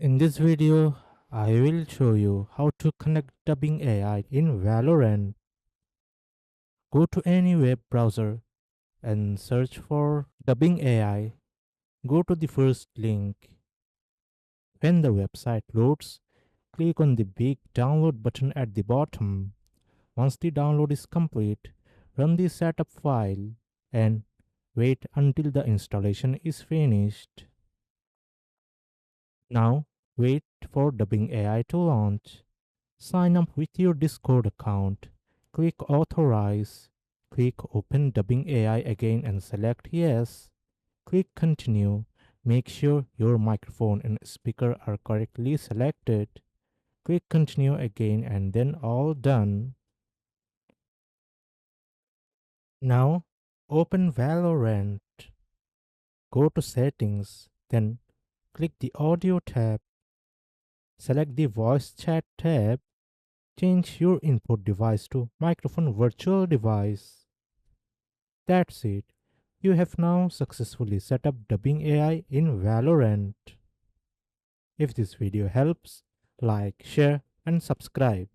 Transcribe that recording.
In this video, I will show you how to connect dubbing AI in Valorant. Go to any web browser and search for dubbing AI. Go to the first link. When the website loads, click on the big download button at the bottom. Once the download is complete, run the setup file and wait until the installation is finished. Now, wait for dubbing AI to launch. Sign up with your Discord account. Click Authorize. Click Open Dubbing AI again and select Yes. Click Continue. Make sure your microphone and speaker are correctly selected. Click Continue again and then all done. Now open Valorant. Go to Settings. Then click the Audio tab. Select the Voice Chat tab. Change your input device to microphone virtual device. That's it. You have now successfully set up dubbing AI in Valorant. If this video helps, like, share and subscribe.